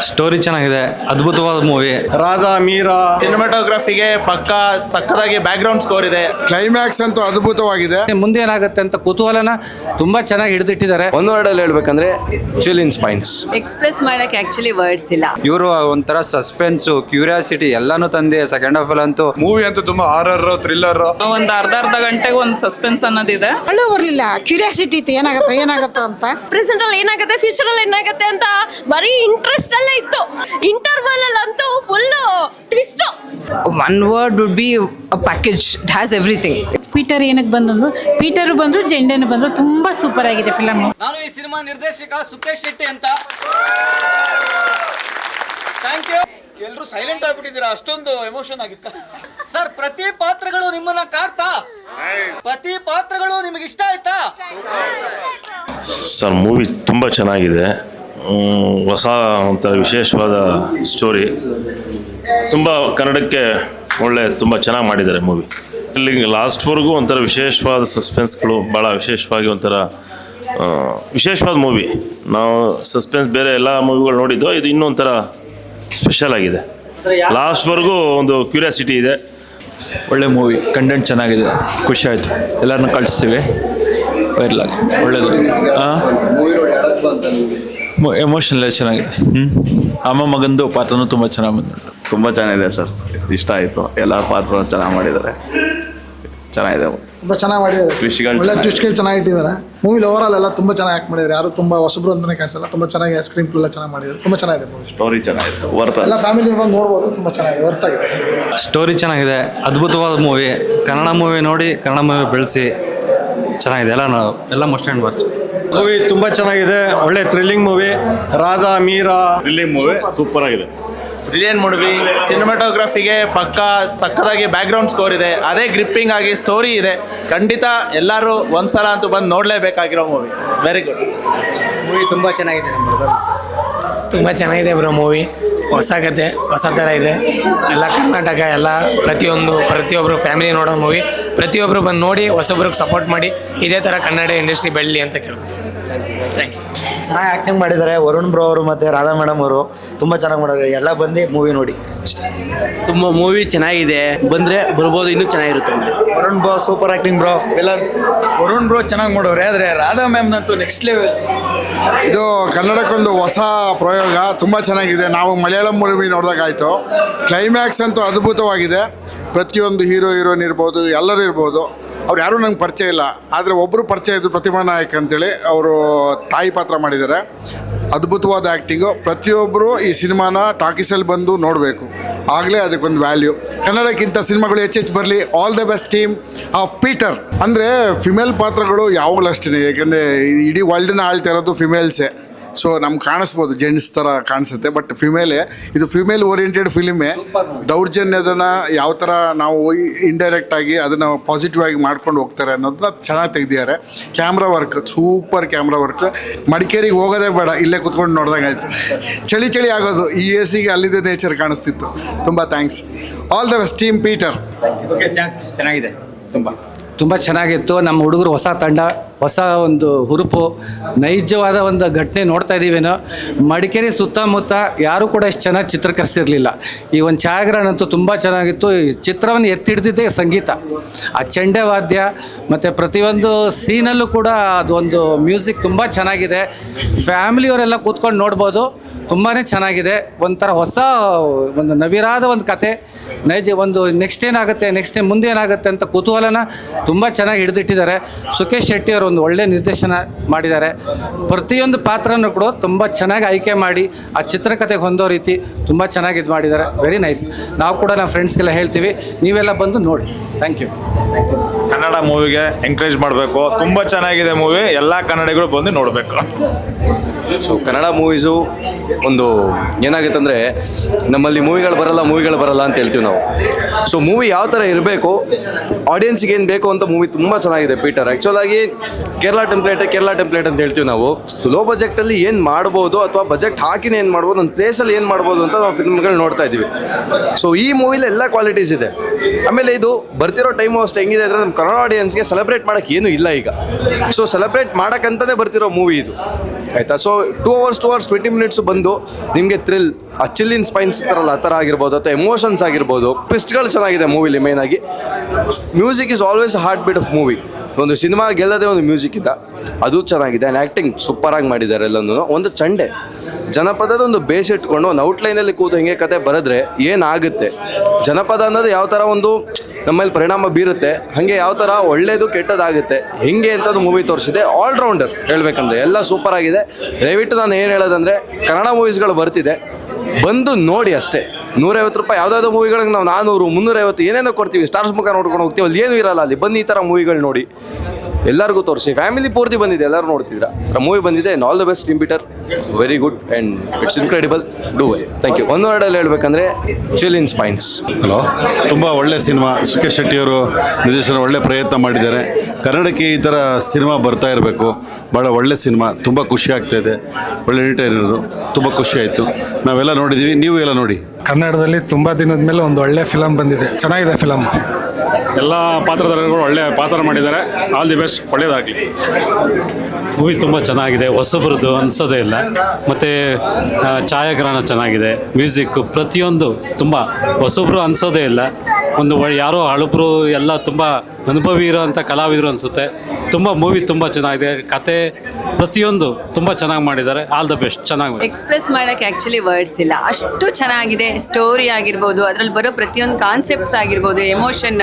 Story ಚೆನ್ನಾಗಿದೆ, ಅದ್ಭುತವಾದ movie. Radha Meera ಸಿನಿಮಾಟೋಗ್ರಫಿಗೆ ಪಕ್ಕ ಸಕ್ಕದಾಗಿ ಬ್ಯಾಕ್ ಗ್ರೌಂಡ್ ಸ್ಕೋರ್ ಇದೆ. ಕ್ಲೈಮ್ಯಾಕ್ಸ್ ಅಂತೂ ಅದ್ಭುತವಾಗಿದೆ. ಮುಂದೆ ಏನಾಗುತ್ತೆ ಅಂತ ಕುತೂಹಲನ ತುಂಬಾ ಚೆನ್ನಾಗಿ ಹಿಡಿದಿಟ್ಟಿದ್ದಾರೆ. ಒಂದು ವರ್ಡಲ್ಲಿ ಹೇಳ್ಬೇಕಂದ್ರೆ ಚಿಲ್ ಇನ್ ಸ್ಪೈನ್ಸ್. ಎಕ್ಸ್ಪ್ರೆಸ್ ಮಾಡಕ್ಕೆ ಆಕ್ಚುಲಿ ವರ್ಡ್ಸ್ ಇಲ್ಲ. ಇವರು ಒಂಥರ ಸಸ್ಪೆನ್ಸ್, ಕ್ಯೂರಿಯಾಸಿಟಿ ಎಲ್ಲಾನು ತಂದೆ. ಸೆಕೆಂಡ್ ಹಾಫ್ ಅಂತೂ ಮೂವಿ ಅಂತೂ ತುಂಬಾ ಹಾರರ್ ಥ್ರಿಲ್ಲರ್. ಒಂದು ಅರ್ಧ ಗಂಟೆಗೆ ಒಂದು ಸಸ್ಪೆನ್ಸ್ ಅನ್ನೋದಿದೆ. ಒಳ್ಳೆ ಬರಲಿಲ್ಲ, ಕ್ಯೂರಿಯಾಸಿಟಿ ಇತ್ತು ಏನಾಗತ್ತೋ ಅಂತ. ಪ್ರೆಸೆಂಟ್ ಅಲ್ಲಿ ಏನಾಗುತ್ತೆ, ಫ್ಯೂಚರ್ ಅಲ್ಲಿ ಏನಾಗುತ್ತೆ ಅಂತ ಬರೀ ಇಂಟ್ರೆಸ್ಟ್ ಅಲ್ಲೇ ಇತ್ತು. ಇಂಟರ್ವಲ್ ಅಲ್ಲಿ ಅಂತೂ full twist. One word would be a package. It has everything. Peter ಏನಕ್ಕೆ ಬಂದ್ರು, ಪೀಟರ್ ಬಂದ್ರು, ಜೆಂಡನ್ ಬಂದ್ರು, ತುಂಬಾ ಸೂಪರ್ ಆಗಿದೆ ಫಿಲಮ್. ನಾನು ಈ ಸಿನಿಮಾ ನಿರ್ದೇಶಕ ಸುಖೇಶ್ ಶೆಟ್ಟಿ ಅಂತ. Thank you. ಎಲ್ಲರೂ ಸೈಲೆಂಟ್ ಆಗ್ಬಿಟ್ಟಿದ್ದೀರಾ, ಅಷ್ಟೊಂದು ಎಮೋಷನ್ ಆಗಿತ್ತ ಸರ್. ಪ್ರತಿ ಪಾತ್ರಗಳು ನಿಮ್ಮನ್ನ ಕಾಡ್ತಾ, ಪ್ರತಿ ಪಾತ್ರಗಳು ನಿಮಗೆ ಇಷ್ಟ ಆಯ್ತಾ ಸರ್? ಮೂವಿ ತುಂಬ ಚೆನ್ನಾಗಿದೆ. ಹೊಸ ಒಂಥರ ವಿಶೇಷವಾದ ಸ್ಟೋರಿ, ತುಂಬ ಕನ್ನಡಕ್ಕೆ ತುಂಬ ಚೆನ್ನಾಗಿ ಮಾಡಿದ್ದಾರೆ ಮೂವಿ. ಇಲ್ಲಿ ಲಾಸ್ಟ್ವರೆಗೂ ಒಂಥರ ವಿಶೇಷವಾದ ಸಸ್ಪೆನ್ಸ್ಗಳು, ಭಾಳ ವಿಶೇಷವಾಗಿ ಒಂಥರ ವಿಶೇಷವಾದ ಮೂವಿ. ನಾವು ಸಸ್ಪೆನ್ಸ್ ಬೇರೆ ಎಲ್ಲ ಮೂವಿಗಳು ನೋಡಿದ್ದು, ಇದು ಇನ್ನೂ ಒಂಥರ ಸ್ಪೆಷಲ್ ಆಗಿದೆ. ಲಾಸ್ಟ್ವರೆಗೂ ಒಂದು ಕ್ಯೂರಿಯಾಸಿಟಿ ಇದೆ. ಒಳ್ಳೆ ಮೂವಿ, ಕಂಟೆಂಟ್ ಚೆನ್ನಾಗಿದೆ, ಖುಷಿ ಆಯಿತು. ಎಲ್ಲರನ್ನೂ ಕಳಿಸ್ತೀವಿ, ವೈರಲ್ ಆಗಿ ಒಳ್ಳೇದು. ಎಮೋಷನಲ್ ಚೆನ್ನಾಗಿದೆ. ಅಮ್ಮ ಮಗಂದು ಪಾತ್ರನೂ ತುಂಬ ಚೆನ್ನಾಗಿ ಬಂದುಂಟು. ತುಂಬ ಚೆನ್ನಾಗಿದೆ ಸರ್, ಇಷ್ಟ ಆಯಿತು. ಎಲ್ಲ ಪಾತ್ರ ಚೆನ್ನಾಗಿ ಮಾಡಿದ್ದಾರೆ, ಚೆನ್ನಾಗಿದೆ. ತುಂಬ ಚೆನ್ನಾಗಿ ಮಾಡಿದ್ದಾರೆ, ಒಳ್ಳೆ ಟ್ವಿಸ್ಟ್ಗಳು ಚೆನ್ನಾಗಿ ಇಟ್ಟಿದ್ದಾರೆ. ಮೂವಿಲಿ ಓವರಾಲ್ ಎಲ್ಲ ತುಂಬ ಚೆನ್ನಾಗಿ ಆ್ಯಕ್ಟ್ ಮಾಡಿದ್ದಾರೆ. ಯಾರು ತುಂಬ ಹೊಸಬ್ರು ಅಂತಲೇ ಕಾಣಿಸಲ್ಲ, ತುಂಬ ಚೆನ್ನಾಗಿ ಸ್ಕ್ರೀನ್ ಪ್ಲೇ ಎಲ್ಲ ಚೆನ್ನಾಗಿ ಮಾಡಿದ್ದಾರೆ. ತುಂಬ ಚೆನ್ನಾಗಿದೆ ಮೂವಿ. ಸ್ಟೋರಿ ಚೆನ್ನಾಗಿದೆ ಸರ್, ವರ್ತ್. ಎಲ್ಲ ಫ್ಯಾಮಿಲಿ ಬಂದು ನೋಡ್ಬೋದು, ತುಂಬ ಚೆನ್ನಾಗಿದೆ, ವರ್ತ್ ಆಗಿದೆ. ಸ್ಟೋರಿ ಚೆನ್ನಾಗಿದೆ, ಅದ್ಭುತವಾದ ಮೂವಿ. ಕನ್ನಡ ಮೂವಿ ನೋಡಿ, ಕನ್ನಡ ಮೂವಿ ಬೆಳೆಸಿ ಚೆನ್ನಾಗಿದೆ. ಎಲ್ಲ ಮಸ್ಟ್ ಆ್ಯಂಡ್ ವಾಚ್. ಮೂವಿ ತುಂಬ ಚೆನ್ನಾಗಿದೆ, ಒಳ್ಳೆ thrilling movie. Radha Meera thrilling movie super ಆಗಿದೆ. Brilliant movie. ಸಿನಿಮಾಟೋಗ್ರಫಿಗೆ ಪಕ್ಕ ಸಕ್ಕದಾಗಿ ಬ್ಯಾಕ್ ಗ್ರೌಂಡ್ ಸ್ಕೋರ್ ಇದೆ. ಅದೇ ಗ್ರಿಪ್ಪಿಂಗ್ ಆಗಿ ಸ್ಟೋರಿ ಇದೆ. ಖಂಡಿತ ಎಲ್ಲರೂ ಒಂದ್ಸಲ ಅಂತೂ ಬಂದು ನೋಡಲೇಬೇಕಾಗಿರೋ ಮೂವಿ. ವೆರಿ ಗುಡ್ ಮೂವಿ ತುಂಬ ಚೆನ್ನಾಗಿದೆ. ತುಂಬ ಚೆನ್ನಾಗಿದೆ ಬ್ರೋ ಮೂವಿ. ಹೊಸ ಕತೆ, ಹೊಸ ಥರ ಇದೆ. ಎಲ್ಲ ಕರ್ನಾಟಕ, ಎಲ್ಲ ಪ್ರತಿಯೊಬ್ಬರು ಫ್ಯಾಮಿಲಿ ನೋಡೋ ಮೂವಿ. ಪ್ರತಿಯೊಬ್ಬರು ಬಂದು ನೋಡಿ, ಹೊಸೊಬ್ರಿಗೆ ಸಪೋರ್ಟ್ ಮಾಡಿ, ಇದೇ ಥರ ಕನ್ನಡ ಇಂಡಸ್ಟ್ರಿ ಬೆಳಲಿ ಅಂತ ಕೇಳ್ಬೋದು. Thank you. ಚೆನ್ನಾಗಿ ಆ್ಯಕ್ಟಿಂಗ್ ಮಾಡಿದ್ದಾರೆ ವರುಣ್ ಬ್ರೋ ಅವರು ಮತ್ತು ರಾಧಾ ಮೇಡಮ್ ಅವರು. ತುಂಬ ಚೆನ್ನಾಗಿ ಮಾಡಿದ್ದಾರೆ. ಎಲ್ಲ ಬಂದು ಮೂವಿ ನೋಡಿ. ತುಂಬ ಮೂವಿ ಚೆನ್ನಾಗಿದೆ, ಬಂದರೆ ಬರ್ಬೋದು, ಇನ್ನೂ ಚೆನ್ನಾಗಿರುತ್ತೆ. Varun bro super acting bro. ಎಲ್ಲ ವರುಣ್ ಬ್ರೋ ಚೆನ್ನಾಗಿ ಮಾಡೋರೆ, ಆದರೆ ರಾಧಾ ಮ್ಯಾಮ್ನಂತೂ ನೆಕ್ಸ್ಟ್ ಲೆವೆಲ್. ಇದು ಕನ್ನಡಕ್ಕೊಂದು ಹೊಸ ಪ್ರಯೋಗ, ತುಂಬ ಚೆನ್ನಾಗಿದೆ. ನಾವು ಮಲಯಾಳಂ ಮೂವಿ ನೋಡಿದಾಗಾಯಿತು. ಕ್ಲೈಮ್ಯಾಕ್ಸ್ ಅಂತೂ ಅದ್ಭುತವಾಗಿದೆ. ಪ್ರತಿಯೊಂದು ಹೀರೋಯಿನ್ ಇರ್ಬೋದು, ಎಲ್ಲರೂ ಇರ್ಬೋದು. ಅವ್ರು ಯಾರೂ ನಂಗೆ ಪರಿಚಯ ಇಲ್ಲ, ಆದರೆ ಒಬ್ಬರು ಪರಿಚಯ ಇದ್ದರು, ಪ್ರತಿಮಾ ನಾಯಕ್ ಅಂತೇಳಿ. ಅವರು ತಾಯಿ ಪಾತ್ರ ಮಾಡಿದ್ದಾರೆ. ಅದ್ಭುತವಾದ ಆ್ಯಕ್ಟಿಂಗು. ಪ್ರತಿಯೊಬ್ಬರು ಈ ಸಿನಿಮಾನ ಟಾಕೀಸಲ್ಲಿ ಬಂದು ನೋಡಬೇಕು, ಆಗಲೇ ಅದಕ್ಕೊಂದು ವ್ಯಾಲ್ಯೂ. ಕನ್ನಡಕ್ಕಿಂತ ಸಿನಿಮಾಗಳು ಹೆಚ್ಚೆಚ್ಚು ಬರಲಿ. All the best team of Peter. ಅಂದರೆ ಫಿಮೇಲ್ ಪಾತ್ರಗಳು ಯಾವಾಗಲೂ ಅಷ್ಟೇ, ಯಾಕೆಂದರೆ ಇಡೀ ವರ್ಲ್ಡನ್ನ ಆಳ್ತಾ ಇರೋದು ಫಿಮೇಲ್ಸೇ. ಸೊ ನಮ್ಗೆ ಕಾಣಿಸ್ಬೋದು, ಜೆಂಟ್ಸ್ ಥರ ಕಾಣಿಸುತ್ತೆ, ಬಟ್ ಫಿಮೇಲೇ. ಇದು ಫಿಮೇಲ್ ಓರಿಯೆಂಟೆಡ್ ಫಿಲಿಮೇ. ದೌರ್ಜನ್ಯದನ್ನು ಯಾವ ಥರ ನಾವು ಇಂಡೈರೆಕ್ಟಾಗಿ ಅದನ್ನು ಪಾಸಿಟಿವ್ ಆಗಿ ಮಾಡ್ಕೊಂಡು ಹೋಗ್ತಾರೆ ಅನ್ನೋದನ್ನ ಚೆನ್ನಾಗಿ ತೆಗೆದಿದ್ದಾರೆ. Camera work super, camera work. ಮಡಿಕೇರಿಗೆ ಹೋಗೋದೇ ಬೇಡ, ಇಲ್ಲೇ ಕುತ್ಕೊಂಡು ನೋಡ್ದಂಗೆ ಆಯಿತು. ಚಳಿ ಆಗೋದು, ಈ ಎ ಸಿಗೆ ಅಲ್ಲಿದ್ದ ನೇಚರ್ ಕಾಣಿಸ್ತಿತ್ತು. ತುಂಬ thanks. All the best team Peter. Okay, thanks. ಚೆನ್ನಾಗಿದೆ, ತುಂಬ ಚೆನ್ನಾಗಿತ್ತು. ನಮ್ಮ ಹುಡುಗರು ಹೊಸ ತಂಡ, ಹೊಸ ಒಂದು ಹುರುಪು, ನೈಜವಾದ ಒಂದು ಘಟನೆ ನೋಡ್ತಾ ಇದ್ದೀವೇನೋ. ಮಡಿಕೇರಿ ಸುತ್ತಮುತ್ತ ಯಾರೂ ಕೂಡ ಇಷ್ಟು ಚೆನ್ನಾಗಿ ಚಿತ್ರೀಕರಿಸಿರಲಿಲ್ಲ. ಈ ಒಂದು ಛಾಯಾಗ್ರಹಣ ಅಂತೂ ತುಂಬ ಚೆನ್ನಾಗಿತ್ತು. ಈ ಚಿತ್ರವನ್ನು ಎತ್ತಿಡ್ದಿದ್ದೇ ಸಂಗೀತ, ಆ ಚೆಂಡೆ ವಾದ್ಯ ಮತ್ತು ಪ್ರತಿಯೊಂದು ಸೀನಲ್ಲೂ ಕೂಡ ಅದೊಂದು ಮ್ಯೂಸಿಕ್ ತುಂಬ ಚೆನ್ನಾಗಿದೆ. ಫ್ಯಾಮಿಲಿಯವರೆಲ್ಲ ಕೂತ್ಕೊಂಡು ನೋಡ್ಬೋದು, ತುಂಬಾ ಚೆನ್ನಾಗಿದೆ. ಒಂಥರ ಹೊಸ ಒಂದು ನವಿರಾದ ಒಂದು ಕತೆ, ನೈಜ ಒಂದು ನೆಕ್ಸ್ಟ್ ಏನಾಗುತ್ತೆ, ನೆಕ್ಸ್ಟ್ ಮುಂದೆ ಏನಾಗುತ್ತೆ ಅಂತ ಕುತೂಹಲನ ತುಂಬ ಚೆನ್ನಾಗಿ ಹಿಡಿದಿಟ್ಟಿದ್ದಾರೆ. ಸುಖೇಶ್ ಶೆಟ್ಟಿ ಅವರು ಒಂದು ಒಳ್ಳೆ ನಿರ್ದೇಶನ ಮಾಡಿದ್ದಾರೆ. ಪ್ರತಿಯೊಂದು ಪಾತ್ರನೂ ಕೂಡ ತುಂಬ ಚೆನ್ನಾಗಿ ಆಯ್ಕೆ ಮಾಡಿ ಆ ಚಿತ್ರಕಥೆಗೆ ಹೊಂದೋ ರೀತಿ ತುಂಬ ಚೆನ್ನಾಗಿ ಇದು ಮಾಡಿದ್ದಾರೆ. Very nice. ನಾವು ಕೂಡ ನಮ್ಮ ಫ್ರೆಂಡ್ಸ್ಗೆಲ್ಲ ಹೇಳ್ತೀವಿ, ನೀವೆಲ್ಲ ಬಂದು ನೋಡಿ. Thank you. ಕನ್ನಡ ಮೂವಿಗೆ ಎಂಕರೇಜ್ ಮಾಡಬೇಕು. ತುಂಬ ಚೆನ್ನಾಗಿದೆ ಮೂವಿ, ಎಲ್ಲ ಕನ್ನಡಿಗರು ಬಂದು ನೋಡಬೇಕು. ಸೊ ಕನ್ನಡ ಮೂವೀಸು ಒಂದು ಏನಾಗುತ್ತೆ ಅಂದರೆ, ನಮ್ಮಲ್ಲಿ ಮೂವಿಗಳು ಬರಲ್ಲ ಅಂತ ಹೇಳ್ತೀವಿ ನಾವು. ಸೊ ಮೂವಿ ಯಾವ ಥರ ಇರಬೇಕು, ಆಡಿಯನ್ಸಿಗೆ ಏನು ಬೇಕು ಅಂತ ಮೂವಿ ತುಂಬ ಚೆನ್ನಾಗಿದೆ. ಪೀಟರ್ ಆ್ಯಕ್ಚುಲಾಗಿ ಕೇರಳ ಟೆಂಪ್ಲೇಟ್ ಅಂತ ಹೇಳ್ತೀವಿ ನಾವು. ಸೊ ಲೋ ಬಜೆಕ್ಟಲ್ಲಿ ಏನು ಮಾಡ್ಬೋದು ಅಥವಾ ಬಜೆಟ್ ಹಾಕಿನೇ ಏನು ಮಾಡ್ಬೋದು, ಒಂದು ಪ್ಲೇಸಲ್ಲಿ ಏನು ಮಾಡ್ಬೋದು ಅಂತ ನಾವು ಫಿಲ್ಮ್ಗಳು ನೋಡ್ತಾ ಇದ್ದೀವಿ. ಸೊ ಈ ಮೂವಿಲಿ ಎಲ್ಲ ಕ್ವಾಲಿಟೀಸ್ ಇದೆ. ಆಮೇಲೆ ಇದು ಬರ್ತಿರೋ ಟೈಮು ಅಷ್ಟು ಹೆಂಗಿದೆ ಅಂದರೆ ನಮ್ಮ ಕನ್ನಡ ಆಡಿಯನ್ಸ್ಗೆ ಸೆಲೆಬ್ರೇಟ್ ಮಾಡೋಕ್ಕೆ ಏನೂ ಇಲ್ಲ ಈಗ. ಸೊ ಸೆಲೆಬ್ರೇಟ್ ಮಾಡೋಕ್ಕಂತಲೇ ಬರ್ತಿರೋ ಮೂವಿ ಇದು, ಆಯಿತಾ. ಸೊ 2 hours 20 minutes ಬಂದು ನಿಮಗೆ ಥ್ರಿಲ್, ಆ ಚಿಲ್ಲಿನ್ ಸ್ಪೈನ್ಸ್ ಇರ್ತಾರಲ್ಲ ಆ ಥರ ಆಗಿರ್ಬೋದು, ಅಥವಾ ಎಮೋಷನ್ಸ್ ಆಗಿರ್ಬೋದು, ಟ್ವಿಸ್ಟ್ಗಳು ಚೆನ್ನಾಗಿದೆ ಮೂವಿಲಿ. ಮೇಯ್ನಾಗಿ music is always heart beat of movie. ಒಂದು ಸಿನಿಮಾ ಗೆಲ್ಲದೆ ಒಂದು ಮ್ಯೂಸಿಕ್ ಇದ್ದ, ಅದು ಚೆನ್ನಾಗಿದೆ. ಆ್ಯಂಡ್ ಆ್ಯಕ್ಟಿಂಗ್ ಸೂಪರಾಗಿ ಮಾಡಿದ್ದಾರೆ ಎಲ್ಲನೂ. ಒಂದು ಚಂಡೆ ಜನಪದದ ಒಂದು ಬೇಸ್ ಇಟ್ಕೊಂಡು ಒಂದು ಔಟ್ಲೈನಲ್ಲಿ ಕೂತು ಹಿಂಗೆ ಕತೆ ಬರೆದ್ರೆ ಏನಾಗುತ್ತೆ, ಜನಪದ ಅನ್ನೋದು ಯಾವ ಥರ ಒಂದು ನಮ್ಮಲ್ಲಿ ಪರಿಣಾಮ ಬೀರುತ್ತೆ, ಹಾಗೆ ಯಾವ ಥರ ಒಳ್ಳೆಯದು ಕೆಟ್ಟದಾಗುತ್ತೆ ಹೆಂಗೆ ಅಂತದ್ದು ಮೂವಿ ತೋರಿಸಿದೆ. ಆಲ್ರೌಂಡರ್ ಹೇಳ್ಬೇಕಂದ್ರೆ ಎಲ್ಲ ಸೂಪರ್ ಆಗಿದೆ. ದಯವಿಟ್ಟು ನಾನು ಏನು ಹೇಳೋದಂದರೆ ಕನ್ನಡ ಮೂವೀಸ್ಗಳು ಬರ್ತಿದೆ, ಬಂದು ನೋಡಿ ಅಷ್ಟೇ. 150 ರೂಪಾಯಿ ಯಾವುದಾದ್ರು ಮೂವಿಗಳಿಗೆ ನಾವು 400 350 ಏನೇನೋ ಕೊಡ್ತೀವಿ, ಸ್ಟಾರ್ಸ್ ಮುಖ ನೋಡ್ಕೊಂಡು ಹೋಗ್ತೀವಿ, ಅಲ್ಲಿ ಏನೂ ಇರಲ್ಲ. ಅಲ್ಲಿ ಬಂದು ಈ ಥರ ಮೂವಿಗಳು ನೋಡಿ, ಎಲ್ಲರಿಗೂ ತೋರಿಸಿ. ಫ್ಯಾಮಿಲಿ ಪೂರ್ತಿ ಬಂದಿದೆ, ಎಲ್ಲರೂ ನೋಡ್ತಿದ್ರ ಮೂವಿ ಬಂದಿದೆ. And all the best team Peter, very good and it's incredible, do well, thank you. ಒಂದು ವರ್ಡಲ್ಲಿ ಹೇಳ್ಬೇಕಂದ್ರೆ ಚಿಲ್ಲಿನ್ ಸ್ಪೈನ್ಸ್. ಹಲೋ, ತುಂಬ ಒಳ್ಳೆ ಸಿನಿಮಾ. ಸುಖೇಶ್ ಶೆಟ್ಟಿಯವರು ನಿರ್ದೇಶನ ಒಳ್ಳೆ ಪ್ರಯತ್ನ ಮಾಡಿದ್ದಾರೆ. ಕನ್ನಡಕ್ಕೆ ಈ ಥರ ಸಿನಿಮಾ ಬರ್ತಾ ಇರಬೇಕು. ಭಾಳ ಒಳ್ಳೆ ಸಿನಿಮಾ, ತುಂಬ ಖುಷಿ ಆಗ್ತಾಯಿದೆ. ಒಳ್ಳೆ ಎಂಟರ್ಟೈನರು, ತುಂಬ ಖುಷಿ ಆಯಿತು. ನಾವೆಲ್ಲ ನೋಡಿದ್ದೀವಿ, ನೀವು ಎಲ್ಲ ನೋಡಿ. ಕನ್ನಡದಲ್ಲಿ ತುಂಬ ದಿನದ ಮೇಲೆ ಒಂದು ಒಳ್ಳೆ ಫಿಲಮ್ ಬಂದಿದೆ, ಚೆನ್ನಾಗಿದೆ ಫಿಲಮ್. ಎಲ್ಲ ಪಾತ್ರಧಾರಿಗಳು ಒಳ್ಳೆ ಪಾತ್ರ ಮಾಡಿದ್ದಾರೆ. ಆಲ್ ದಿ ಬೆಸ್ಟ್, ಒಳ್ಳೆಯದಾಗಲಿ. ಮೂವಿ ತುಂಬ ಚೆನ್ನಾಗಿದೆ, ಹೊಸಬ್ರದ್ದು ಅನಿಸೋದೇ ಇಲ್ಲ. ಮತ್ತು ಛಾಯಾಗ್ರಹಣ ಚೆನ್ನಾಗಿದೆ, ಮ್ಯೂಸಿಕ್ ಪ್ರತಿಯೊಂದು ತುಂಬ ಹೊಸಬ್ರು ಅನಿಸೋದೇ ಇಲ್ಲ. ಒಂದು ಯಾರೋ ಹಳಬ್ರು ಎಲ್ಲ ತುಂಬ ಅನುಭವಿ ಇರೋಂಥ ಕಲಾವಿದರು ಅನಿಸುತ್ತೆ. ತುಂಬ ಮೂವಿ ತುಂಬ ಚೆನ್ನಾಗಿದೆ, ಕತೆ ಪ್ರತಿಯೊಂದು ತುಂಬ ಚೆನ್ನಾಗಿ ಮಾಡಿದ್ದಾರೆ. ಆಲ್ ದ ಬೆಸ್ಟ್, ಚೆನ್ನಾಗಿ. ಎಕ್ಸ್ಪ್ರೆಸ್ ಮಾಡೋಕ್ಕೆ ಆ್ಯಕ್ಚುಲಿ ವರ್ಡ್ಸ್ ಇಲ್ಲ, ಅಷ್ಟು ಚೆನ್ನಾಗಿದೆ. ಸ್ಟೋರಿ ಆಗಿರ್ಬೋದು, ಅದರಲ್ಲಿ ಬರೋ ಪ್ರತಿಯೊಂದು ಕಾನ್ಸೆಪ್ಟ್ಸ್ ಆಗಿರ್ಬೋದು, ಎಮೋಷನ್,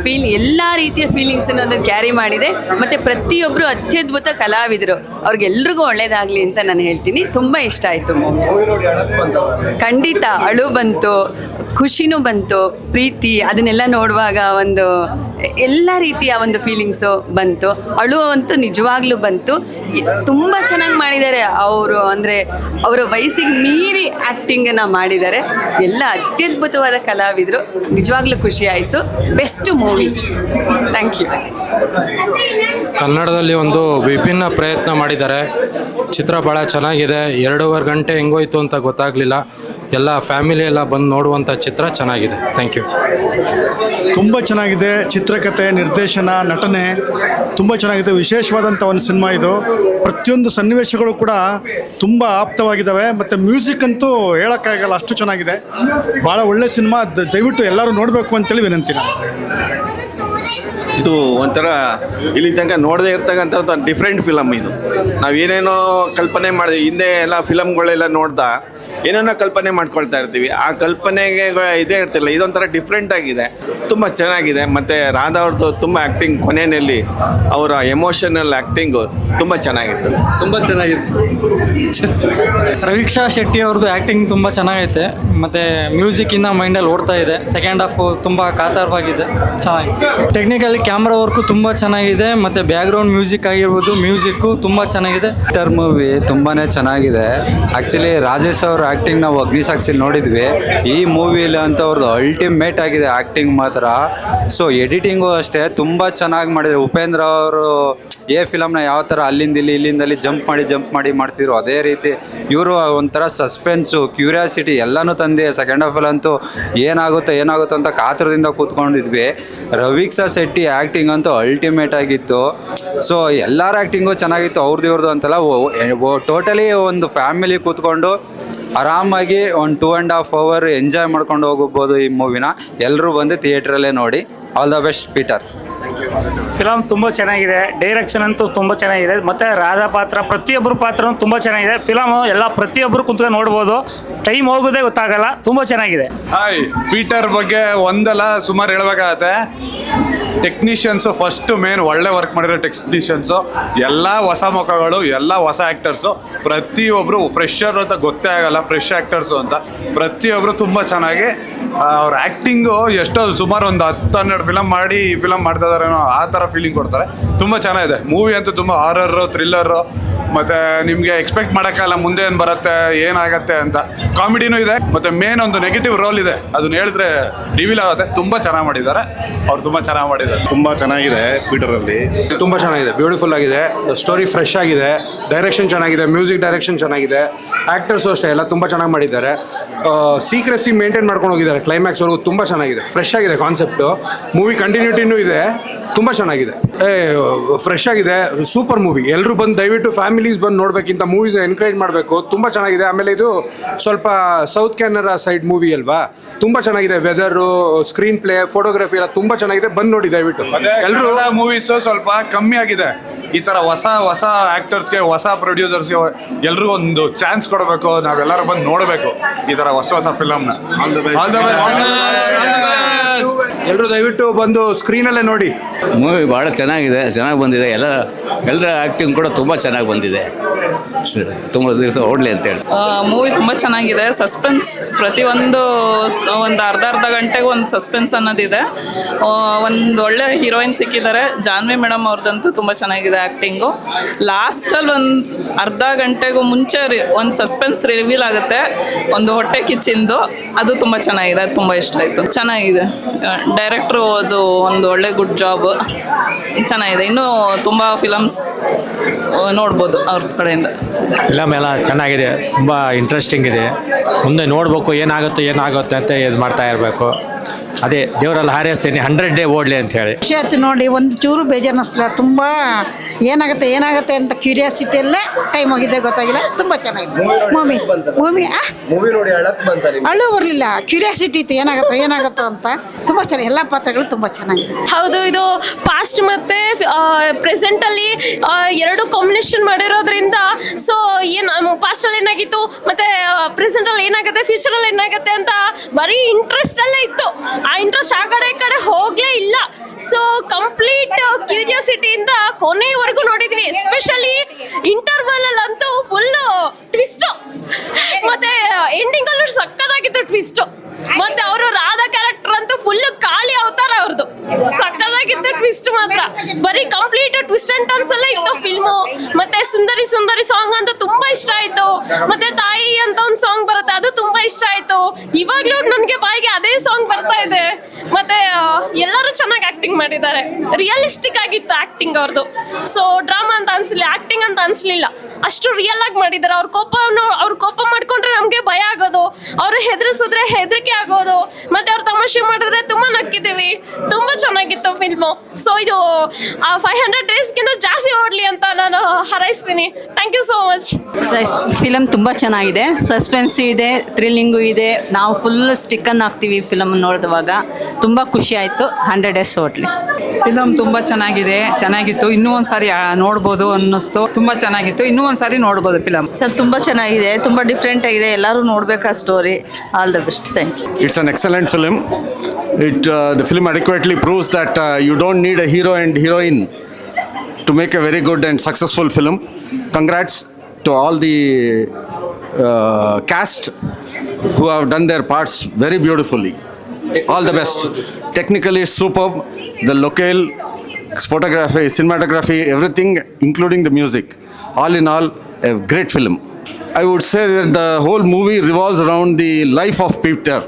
ಫೀಲ್, ಎಲ್ಲ ರೀತಿಯ ಫೀಲಿಂಗ್ಸನ್ನು ಅದು ಕ್ಯಾರಿ ಮಾಡಿದೆ. ಮತ್ತು ಪ್ರತಿಯೊಬ್ಬರು ಅತ್ಯದ್ಭುತ ಕಲಾವಿದರು, ಅವ್ರಿಗೆಲ್ರಿಗೂ ಒಳ್ಳೇದಾಗಲಿ ಅಂತ ನಾನು ಹೇಳ್ತೀನಿ. ತುಂಬ ಇಷ್ಟ ಆಯಿತು. ಖಂಡಿತ ಅಳು ಬಂತು, ಖುಷಿನೂ ಬಂತು, ಪ್ರೀತಿ, ಅದನ್ನೆಲ್ಲ ನೋಡುವಾಗ ಒಂದು ಎಲ್ಲ ರೀತಿಯ ಒಂದು ಫೀಲಿಂಗ್ಸು ಬಂತು. ಅಳುವಂತೂ ನಿಜವಾಗ್ಲೂ ಬಂತು. ತುಂಬ ಚೆನ್ನಾಗಿ ಮಾಡಿದ್ದಾರೆ ಅವರು, ಅಂದರೆ ಅವರ ವಯಸ್ಸಿಗೆ ಮೀರಿ ಆ್ಯಕ್ಟಿಂಗನ್ನು ಮಾಡಿದ್ದಾರೆ. ಎಲ್ಲ ಅತ್ಯದ್ಭುತವಾದ ಕಲಾವಿದರು, ನಿಜವಾಗ್ಲೂ ಖುಷಿ ಆಯಿತು. Best movie, thank you. ಕನ್ನಡದಲ್ಲಿ ಒಂದು ವಿಭಿನ್ನ ಪ್ರಯತ್ನ ಮಾಡಿದ್ದಾರೆ. ಚಿತ್ರ ಭಾಳ ಚೆನ್ನಾಗಿದೆ. 2.5 ಗಂಟೆ ಹೆಂಗೋಯ್ತು ಅಂತ ಗೊತ್ತಾಗಲಿಲ್ಲ. ಎಲ್ಲ ಫ್ಯಾಮಿಲಿ ಎಲ್ಲ ಬಂದು ನೋಡುವಂಥ ಚಿತ್ರ ಚೆನ್ನಾಗಿದೆ. Thank you. ತುಂಬ ಚೆನ್ನಾಗಿದೆ. ಚಿತ್ರಕಥೆ, ನಿರ್ದೇಶನ, ನಟನೆ ತುಂಬ ಚೆನ್ನಾಗಿದೆ. ವಿಶೇಷವಾದಂಥ ಒಂದು ಸಿನಿಮಾ ಇದು. ಪ್ರತಿಯೊಂದು ಸನ್ನಿವೇಶಗಳು ಕೂಡ ತುಂಬ ಆಪ್ತವಾಗಿದ್ದಾವೆ. ಮತ್ತು ಮ್ಯೂಸಿಕ್ ಅಂತೂ ಹೇಳೋಕ್ಕಾಗಲ್ಲ, ಅಷ್ಟು ಚೆನ್ನಾಗಿದೆ. ಭಾಳ ಒಳ್ಳೆ ಸಿನಿಮಾ, ದಯವಿಟ್ಟು ಎಲ್ಲರೂ ನೋಡಬೇಕು ಅಂತೇಳಿ ವಿನಂತಿ. ಇದು ಒಂಥರ ಇಲ್ಲಿ ತನಕ ನೋಡದೇ ಇರ್ತಕ್ಕಂಥ ಒಂದು ಡಿಫ್ರೆಂಟ್ ಫಿಲಮ್ ಇದು. ನಾವೇನೇನೋ ಕಲ್ಪನೆ ಮಾಡಿದ್ವಿ ಹಿಂದೆ ಎಲ್ಲ ಫಿಲಮ್ಗಳೆಲ್ಲ ನೋಡ್ದ ಏನೇನೋ ಕಲ್ಪನೆ ಮಾಡ್ಕೊಳ್ತಾ ಇರ್ತೀವಿ. ಆ ಕಲ್ಪನೆಗೆ ಇದೇ ಇರ್ತಿಲ್ಲ. ಇದೊಂಥರ ಡಿಫ್ರೆಂಟ್ ಆಗಿದೆ, ತುಂಬ ಚೆನ್ನಾಗಿದೆ. ಮತ್ತು ರಾಧಾ ಅವ್ರದ್ದು ತುಂಬ ಆ್ಯಕ್ಟಿಂಗ್, ಕೊನೆಯಲ್ಲಿ ಅವರ ಎಮೋಷನಲ್ ಆ್ಯಕ್ಟಿಂಗು ತುಂಬ ಚೆನ್ನಾಗಿತ್ತು, ತುಂಬ ಚೆನ್ನಾಗಿತ್ತು. ರವೀಕ್ಷಾ ಶೆಟ್ಟಿ ಅವ್ರದ್ದು ಆ್ಯಕ್ಟಿಂಗ್ ತುಂಬ ಚೆನ್ನಾಗೈತೆ. ಮತ್ತು ಮ್ಯೂಸಿಕ್ಕಿಂದ ಮೈಂಡಲ್ಲಿ ಓಡ್ತಾ ಇದೆ. ಸೆಕೆಂಡ್ ಹಾಫು ತುಂಬ ಕಾತರವಾಗಿದೆ, ಚೆನ್ನಾಗಿದೆ. ಟೆಕ್ನಿಕಲಿ ಕ್ಯಾಮ್ರಾ ವರ್ಕು ತುಂಬ ಚೆನ್ನಾಗಿದೆ. ಮತ್ತು ಬ್ಯಾಕ್ಗ್ರೌಂಡ್ ಮ್ಯೂಸಿಕ್ ಆಗಿರ್ಬೋದು, ಮ್ಯೂಸಿಕ್ಕು ತುಂಬ ಚೆನ್ನಾಗಿದೆ. ಮೂವಿ ತುಂಬಾ ಚೆನ್ನಾಗಿದೆ. ಆ್ಯಕ್ಚುಲಿ ರಾಜೇಶ್ ಅವ್ರ ಆ್ಯಕ್ಟಿಂಗ್ ನಾವು ಅಗ್ನಿಸಾಕ್ಷಿ ನೋಡಿದ್ವಿ. ಈ ಮೂವಿಲಿ ಅಂತ ಅವ್ರದ್ದು ಅಲ್ಟಿಮೇಟ್ ಆಗಿದೆ ಆ್ಯಕ್ಟಿಂಗ್ ಮಾತ್ರ. ಸೊ ಎಡಿಟಿಂಗು ಅಷ್ಟೇ ತುಂಬ ಚೆನ್ನಾಗಿ ಮಾಡಿದ್ರು. ಉಪೇಂದ್ರ ಅವರು ಫಿಲಮ್ನ ಯಾವ ಥರ ಇಲ್ಲಿಂದಲ್ಲಿ ಜಂಪ್ ಮಾಡಿ ಮಾಡ್ತಿದ್ರು, ಅದೇ ರೀತಿ ಇವರು ಒಂಥರ ಸಸ್ಪೆನ್ಸು, ಕ್ಯೂರಿಯಾಸಿಟಿ ಎಲ್ಲನೂ ತಂದೆ. ಸೆಕೆಂಡ್ ಹಾಫಲ್ಲಂತೂ ಏನಾಗುತ್ತೋ ಅಂತ ಕಾತರದಿಂದ ಕೂತ್ಕೊಂಡಿದ್ವಿ. ರವೀಕ್ಷಾ ಶೆಟ್ಟಿ ಆ್ಯಕ್ಟಿಂಗ್ ಅಂತೂ ಅಲ್ಟಿಮೇಟ್ ಆಗಿತ್ತು. ಸೊ ಎಲ್ಲರ ಆ್ಯಕ್ಟಿಂಗು ಚೆನ್ನಾಗಿತ್ತು, ಅವ್ರದ್ದು ಅಂತಲ್ಲ. ಟೋಟಲಿ ಒಂದು ಫ್ಯಾಮಿಲಿ ಕೂತ್ಕೊಂಡು ಆರಾಮಾಗಿ ಒಂದು 2.5 hour ಎಂಜಾಯ್ ಮಾಡ್ಕೊಂಡು ಹೋಗ್ಬೋದು ಈ ಮೂವಿನ. ಎಲ್ಲರೂ ಬಂದು ಥಿಯೇಟ್ರಲ್ಲೇ ನೋಡಿ. All the best Peter. Film ತುಂಬ ಚೆನ್ನಾಗಿದೆ. ಡೈರೆಕ್ಷನ್ ಅಂತೂ ತುಂಬ ಚೆನ್ನಾಗಿದೆ. ಮತ್ತು ರಾಧಾ ಪಾತ್ರ, ಪ್ರತಿಯೊಬ್ಬರು ಪಾತ್ರ ತುಂಬ ಚೆನ್ನಾಗಿದೆ. ಫಿಲಮು ಎಲ್ಲ ಪ್ರತಿಯೊಬ್ಬರು ಕುಂತ್ಕೊಂಡು ನೋಡ್ಬೋದು, ಟೈಮ್ ಹೋಗೋದೇ ಗೊತ್ತಾಗಲ್ಲ. ತುಂಬ ಚೆನ್ನಾಗಿದೆ. ಹಾಯ್, ಪೀಟರ್ ಬಗ್ಗೆ ಒಂದಲ್ಲ ಸುಮಾರು ಹೇಳ್ಬೇಕಾಗತ್ತೆ. ಟೆಕ್ನಿಷಿಯನ್ಸು ಫಸ್ಟು ಮೇನ್ ಒಳ್ಳೆ ವರ್ಕ್ ಮಾಡಿರೋ ಟೆಕ್ನಿಷಿಯನ್ಸು, ಎಲ್ಲ ಹೊಸ ಮುಖಗಳು, ಎಲ್ಲ ಹೊಸ ಆ್ಯಕ್ಟರ್ಸು. ಪ್ರತಿಯೊಬ್ಬರು ಫ್ರೆಶರ್ ಅಂತ ಗೊತ್ತೇ ಆಗಲ್ಲ, ಫ್ರೆಶ್ ಆ್ಯಕ್ಟರ್ಸು ಅಂತ. ಪ್ರತಿಯೊಬ್ಬರು ತುಂಬ ಚೆನ್ನಾಗಿ ಅವ್ರ ಆ್ಯಕ್ಟಿಂಗು ಎಷ್ಟೋ ಸುಮಾರು ಒಂದು 10-12 ಫಿಲಮ್ ಮಾಡಿ ಈ ಫಿಲಮ್ ಮಾಡ್ತಾ ಇದಾರೇನೋ ಆ ಥರ ಫೀಲಿಂಗ್ ಕೊಡ್ತಾರೆ. ತುಂಬ ಚೆನ್ನಾಗಿದೆ ಮೂವಿ ಅಂತೂ. ತುಂಬ ಹಾರರು, ಥ್ರಿಲ್ಲರು, ಮತ್ತು ನಿಮಗೆ ಎಕ್ಸ್ಪೆಕ್ಟ್ ಮಾಡೋಕ್ಕಲ್ಲ ಮುಂದೆ ಏನು ಬರುತ್ತೆ ಏನಾಗತ್ತೆ ಅಂತ. ಕಾಮಿಡಿನೂ ಇದೆ ಮತ್ತು ಮೇನ್ ಒಂದು ನೆಗೆಟಿವ್ ರೋಲ್ ಇದೆ, ಅದನ್ನ ಹೇಳಿದ್ರೆ ರಿವೀಲ್ ಆಗುತ್ತೆ. ತುಂಬ ಚೆನ್ನಾಗಿ ಮಾಡಿದ್ದಾರೆ ಅವ್ರು, ತುಂಬ ಚೆನ್ನಾಗಿ ಮಾಡಿದ್ದಾರೆ. ತುಂಬ ಚೆನ್ನಾಗಿದೆ ಪೀಟರಲ್ಲಿ. ತುಂಬ ಚೆನ್ನಾಗಿದೆ, ಬ್ಯೂಟಿಫುಲ್ ಆಗಿದೆ, ಸ್ಟೋರಿ ಫ್ರೆಶ್ ಆಗಿದೆ, ಡೈರೆಕ್ಷನ್ ಚೆನ್ನಾಗಿದೆ, ಮ್ಯೂಸಿಕ್ ಡೈರೆಕ್ಷನ್ ಚೆನ್ನಾಗಿದೆ, ಆ್ಯಕ್ಟರ್ಸು ಅಷ್ಟೇ ಎಲ್ಲ ತುಂಬ ಚೆನ್ನಾಗಿ ಮಾಡಿದ್ದಾರೆ. ಸೀಕ್ರೆಸಿ ಮೇಂಟೈನ್ ಮಾಡ್ಕೊಂಡು ಹೋಗಿದ್ದಾರೆ ಕ್ಲೈಮ್ಯಾಕ್ಸ್ವರೆಗೂ. ತುಂಬ ಚೆನ್ನಾಗಿದೆ, ಫ್ರೆಶ್ ಆಗಿದೆ ಕಾನ್ಸೆಪ್ಟು. ಮೂವಿ ಕಂಟಿನ್ಯೂಟಿನೂ ಇದೆ, ತುಂಬ ಚೆನ್ನಾಗಿದೆ, ಫ್ರೆಶ್ ಆಗಿದೆ, ಸೂಪರ್ ಮೂವಿ. ಎಲ್ಲರೂ ಬಂದು ದಯವಿಟ್ಟು ಫ್ಯಾಮಿಲೀಸ್ ಬಂದು ನೋಡಬೇಕಿಂತ ಮೂವೀಸ್ ಎನ್ಕರೇಜ್ ಮಾಡಬೇಕು. ತುಂಬ ಚೆನ್ನಾಗಿದೆ. ಆಮೇಲೆ ಇದು ಸ್ವಲ್ಪ ಸೌತ್ ಕೆನರಾ ಸೈಡ್ ಮೂವಿ ಅಲ್ವಾ, ತುಂಬ ಚೆನ್ನಾಗಿದೆ. ವೆದರು, ಸ್ಕ್ರೀನ್ ಪ್ಲೇ, ಫೋಟೋಗ್ರಫಿ ಎಲ್ಲ ತುಂಬ ಚೆನ್ನಾಗಿದೆ. ಬಂದು ನೋಡಿ ದಯವಿಟ್ಟು. ಎಲ್ಲರೂ ಮೂವೀಸು ಸ್ವಲ್ಪ ಕಮ್ಮಿ ಆಗಿದೆ. ಈ ಥರ ಹೊಸ ಆ್ಯಕ್ಟರ್ಸ್ಗೆ, ಹೊಸ ಪ್ರೊಡ್ಯೂಸರ್ಸ್ಗೆ ಎಲ್ರಿಗೂ ಒಂದು ಚಾನ್ಸ್ ಕೊಡಬೇಕು. ನಾವೆಲ್ಲರೂ ಬಂದು ನೋಡಬೇಕು ಈ ಥರ ಹೊಸ ಫಿಲಮ್ನ. ಎಲ್ಲರೂ ದಯವಿಟ್ಟು ಬಂದು ಸ್ಕ್ರೀನಲ್ಲೇ ನೋಡಿ. ಮೂವಿ ಭಾಳ ಚೆನ್ನಾಗಿದೆ, ಚೆನ್ನಾಗಿ ಬಂದಿದೆ. ಎಲ್ಲರ ಆ್ಯಕ್ಟಿಂಗ್ ಕೂಡ ತುಂಬ ಚೆನ್ನಾಗಿ ಬಂದಿದೆ. ತುಂಬ ದಿವಸ ಓಡಲಿ ಅಂತೇಳಿ. ಮೂವಿ ತುಂಬ ಚೆನ್ನಾಗಿದೆ. ಸಸ್ಪೆನ್ಸ್ ಪ್ರತಿಯೊಂದು ಒಂದು ಅರ್ಧ ಗಂಟೆಗೆ ಒಂದು ಸಸ್ಪೆನ್ಸ್ ಅನ್ನೋದಿದೆ. ಒಂದು ಒಳ್ಳೆ ಹೀರೋಯಿನ್ ಸಿಕ್ಕಿದ್ದಾರೆ, ಜಾನ್ವಿ ಮೇಡಮ್ ಅವ್ರದ್ದಂತೂ ತುಂಬ ಚೆನ್ನಾಗಿದೆ ಆ್ಯಕ್ಟಿಂಗು. ಲಾಸ್ಟಲ್ಲಿ ಒಂದು ಅರ್ಧ ಗಂಟೆಗೂ ಮುಂಚೆ ಒಂದು ಸಸ್ಪೆನ್ಸ್ ರಿವೀಲ್ ಆಗುತ್ತೆ, ಒಂದು ಹೊಟ್ಟೆ ಕಿಚ್ಚಿಂದು. ಅದು ತುಂಬ ಚೆನ್ನಾಗಿದೆ, ಅದು ತುಂಬ ಇಷ್ಟ ಆಯಿತು. ಚೆನ್ನಾಗಿದೆ. ಡೈರೆಕ್ಟ್ರು ಅದು ಒಂದು ಒಳ್ಳೆ ಗುಡ್ ಜಾಬ್, ಚೆನ್ನಾಗಿದೆ. ಇನ್ನೂ ತುಂಬ ಫಿಲಮ್ಸ್ ನೋಡ್ಬೋದು ಅವ್ರ ಕಡೆಯಿಂದ. ಫಿಲಮ್ ಎಲ್ಲ ಚೆನ್ನಾಗಿದೆ, ತುಂಬ ಇಂಟ್ರೆಸ್ಟಿಂಗ್ ಇದೆ. ಮುಂದೆ ನೋಡಬೇಕು ಏನಾಗುತ್ತೆ ಅಂತ ಇದು ಮಾಡ್ತಾ ಇರಬೇಕು. ಅದೇ ದೇವರಲ್ಲಿ ಹಾರೈಸ್ತೀನಿ 100 ಡೇ ಓಡಲಿ ಅಂತ ಹೇಳಿ. ಖುಷಿ ಆಯ್ತು ನೋಡಿ, ಒಂದು ಚೂರು ಬೇಜಾರು ಅನ್ನಿಸ್ಲಿಲ್ಲ. ತುಂಬ ಏನಾಗುತ್ತೆ ಅಂತ ಕ್ಯೂರಿಯಾಸಿಟಿಯಲ್ಲೇ ಟೈಮ್ ಹೋಗಿದೆ, ಗೊತ್ತಾಗಿಲ್ಲ. ತುಂಬ ಚೆನ್ನಾಗಿದೆ ಮೂವಿ ನೋಡಿ ಅಳು ಬರಲಿಲ್ಲ, ಕ್ಯೂರಿಯಾಸಿಟಿ ಇತ್ತು ಏನಾಗುತ್ತೋ ಅಂತ. ತುಂಬ ಚೆನ್ನಾಗಿ ಎಲ್ಲ ಪಾತ್ರಗಳು ತುಂಬ ಚೆನ್ನಾಗಿದೆ. ಹೌದು, ಇದು ಪಾಸ್ಟ್ ಮತ್ತೆ ಪ್ರೆಸೆಂಟ್ ಅಲ್ಲಿ ಎರಡು ಕಾಂಬಿನೇಷನ್ ಮಾಡಿರೋದ್ರಿಂದ ಸೊ ಪಾಸ್ಟ್ ಅಲ್ಲಿ ಏನಾಗಿತ್ತು ಮತ್ತೆ ಪ್ರೆಸೆಂಟ್ ಅಲ್ಲಿ ಏನಾಗುತ್ತೆ, ಫ್ಯೂಚರ್ ಅಲ್ಲಿ ಏನಾಗುತ್ತೆ ಅಂತ ಬರೀ ಇಂಟ್ರೆಸ್ಟ್ ಅಲ್ಲೇ ಇತ್ತು. ಆ ಇಂಟ್ರೆಸ್ಟ್ ಆ ಕಡೆ ಹೋಗ್ಲೇ ಇಲ್ಲ. ಸೊ ಕಂಪ್ಲೀಟ್ ಕ್ಯೂರಿಯಾಸಿಟಿಯಿಂದ ಕೊನೆವರೆಗೂ ನೋಡಿದ್ವಿ. ಎಸ್ಪೆಷಲಿ ಇಂಟರ್ವಲ್ ಅಲ್ಲಂತೂ ಫುಲ್ ಟ್ವಿಸ್ಟ್, ಮತ್ತೆ ಎಂಡಿಂಗ್ ಅಲ್ಲೂ ಸಕ್ಕದಾಗಿತ್ತು ಟ್ವಿಸ್ಟ್. ಮತ್ತೆ ಅವರು ರಾಧಾ ಕ್ಯಾರೆಕ್ಟರ್ ಅಂತೂ ಫುಲ್ ಕಾಳಿ ಅವತಾರ ಅವ್ರದ್ದು, ಸಕ್ಕದಾಗಿತ್ತು ಟ್ವಿಸ್ಟ್ ಮಾತ್ರ. ಬರೀ ಕಂಪ್ಲೀಟ್ ಟ್ವಿಸ್ಟ್ ಅಂಡ್ ಟರ್ನ್ಸ್ ಅಲ್ಲೇ ಇತ್ತು ಫಿಲ್ಮು. ಮತ್ತೆ ಸುಂದರಿ ಸಾಂಗ್ ಅಂತ ತುಂಬಾ ಇಷ್ಟ ಆಯ್ತು. ಮತ್ತೆ ತಾಯಿ ಅಂತ ಒಂದು ಸಾಂಗ್ ಬರುತ್ತೆ, ಅದು ತುಂಬಾ ಇಷ್ಟ ಆಯ್ತು. ಇವಾಗ್ಲೂ ನನಗೆ ಬಾಯಿಗೆ ಅದೇ ಸಾಂಗ್ ಬರ್ತಾ ಇದೆ. ಮತ್ತೆ ಎಲ್ಲರೂ ಚೆನ್ನಾಗಿ ಆಕ್ಟಿಂಗ್ ಮಾಡಿದ್ದಾರೆ, ರಿಯಲಿಸ್ಟಿಕ್ ಆಗಿತ್ತು ಆಕ್ಟಿಂಗ್ ಅವ್ರದ್ದು. ಸೊ ಡ್ರಾಮಾ ಅಂತ ಅನ್ಸಲಿಲ್ಲ, ಆಕ್ಟಿಂಗ್ ಅಂತ ಅನ್ಸಲಿಲ್ಲ, ಅಷ್ಟು ರಿಯಲ್ ಆಗಿ ಮಾಡಿದ್ದಾರೆ. ಅವ್ರ ಕೋಪ ಮಾಡ್ಕೊಂಡ್ರೆ ನಮ್ಗೆ ಭಯ ಆಗೋದು, ಅವ್ರು ಹೆದರಿಸಿದ್ರೆ ಹೆದರಿಕೆ ಆಗೋದು, ಮತ್ತೆ ಅವ್ರು ತಮಾಷೆ ಮಾಡಿದ್ರೆ ತುಂಬಾ ನಕ್ಕಿದ್ದೀವಿ. ತುಂಬಾ ಚೆನ್ನಾಗಿತ್ತು ಫಿಲ್ಮು. ಸೊ ಇದು 500 ಡೇಸ್ಗಿಂತ ಜಾಸ್ತಿ ಓಡ್ಲಿ ಅಂತ ನಾನು ಹಾರೈಸ್ತೀನಿ. Thank you so much. Film ತುಂಬ ಚೆನ್ನಾಗಿದೆ, ಸಸ್ಪೆನ್ಸ್ ಇದೆ, ಥ್ರಿಲ್ಲಿಂಗು ಇದೆ. ನಾವು ಫುಲ್ ಸ್ಟಿಕ್ಕನ್ನು ಹಾಕ್ತೀವಿ ಫಿಲಮ್ ನೋಡಿದವಾಗ. ತುಂಬ ಖುಷಿ ಆಯಿತು. 100 ಡೇಸ್ ಓಡ್ಲಿ. ಫಿಲಮ್ ತುಂಬ ಚೆನ್ನಾಗಿತ್ತು. ಇನ್ನೂ ಒಂದ್ಸಾರಿ ನೋಡ್ಬೋದು ಅನ್ನಿಸ್ತು. ತುಂಬ ಚೆನ್ನಾಗಿತ್ತು, ಇನ್ನೂ ಒಂದ್ಸಾರಿ ನೋಡ್ಬೋದು ಫಿಲಮ್. ಸರ್ ತುಂಬ ಚೆನ್ನಾಗಿದೆ, ತುಂಬ ಡಿಫ್ರೆಂಟ್ ಆಗಿದೆ. ಎಲ್ಲರೂ ನೋಡ್ಬೇಕು ಆ story. All the best. Thank you. It's an excellent film. The film adequately proves that you don't need a hero and heroine to make a very good and successful film. Congrats to all the cast who have done their parts very beautifully. All the best. Technically it's superb. The locale, photography, cinematography, everything, including the music. All in all, a great film. I would say that the whole movie revolves around the life of Peter.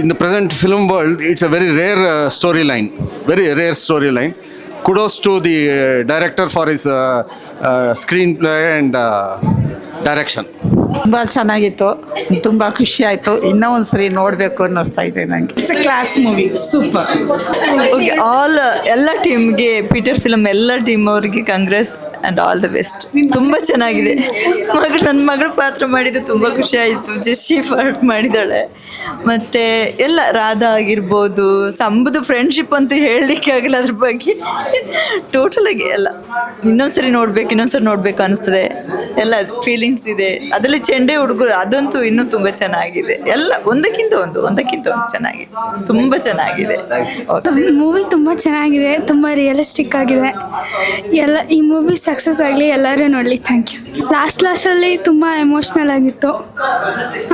In the present film world, it's a very rare storyline. Kudos to the director for his screenplay and direction. ತುಂಬ ಚೆನ್ನಾಗಿತ್ತು, ತುಂಬ ಖುಷಿ ಆಯಿತು. ಇನ್ನೂ ಒಂದ್ಸರಿ ನೋಡಬೇಕು ಅನ್ನಿಸ್ತಾ ಇದೆ ನನಗೆ. It's A class movie, super. ಎಲ್ಲ ಟೀಮ್ಗೆ, ಪೀಟರ್ ಫಿಲಮ್ ಎಲ್ಲ ಟೀಮ್ ಅವ್ರಿಗೆ ಕಂಗ್ರೆಸ್ ಆ್ಯಂಡ್ ಆಲ್ ದ ಬೆಸ್ಟ್. ತುಂಬ ಚೆನ್ನಾಗಿದೆ. ನನ್ನ ಮಗಳ ಪಾತ್ರ ಮಾಡಿದ್ದು ತುಂಬ ಖುಷಿ ಆಯಿತು. ಜೆಸ್ಸಿ ಪಾರ್ಟ್ ಮಾಡಿದ್ದಾಳೆ. ಮತ್ತು ಎಲ್ಲ ರಾಧಾ ಆಗಿರ್ಬೋದು, ಸಂಬದು ಫ್ರೆಂಡ್ಶಿಪ್ ಅಂತ ಹೇಳಲಿಕ್ಕೆ ಆಗಿಲ್ಲ ಅದ್ರ ಬಗ್ಗೆ. ಟೋಟಲಾಗಿ ಎಲ್ಲ ಇನ್ನೊಂದ್ಸರಿ ನೋಡ್ಬೇಕು ಅನಿಸ್ತದೆ. ಎಲ್ಲ ಫೀಲಿಂಗ್ಸ್ ಇದೆ ಅದರಲ್ಲಿ. ಚೆಂಡೆ ಹುಡುಗರು ಅದಂತೂ ಇನ್ನೂ ತುಂಬ ಚೆನ್ನಾಗಿದೆ. ಎಲ್ಲ ಒಂದಕ್ಕಿಂತ ಒಂದು ಚೆನ್ನಾಗಿದೆ, ತುಂಬ ಚೆನ್ನಾಗಿದೆ. ಮೂವಿ ತುಂಬ ಚೆನ್ನಾಗಿದೆ, ತುಂಬ ರಿಯಲಿಸ್ಟಿಕ್ ಆಗಿದೆ. ಈ ಮೂವಿ ಸಕ್ಸಸ್ ಆಗಲಿ, ಎಲ್ಲರೂ ನೋಡಲಿ. Thank you. ಲಾಸ್ಟಲ್ಲಿ ತುಂಬ ಎಮೋಷ್ನಲ್ ಆಗಿತ್ತು.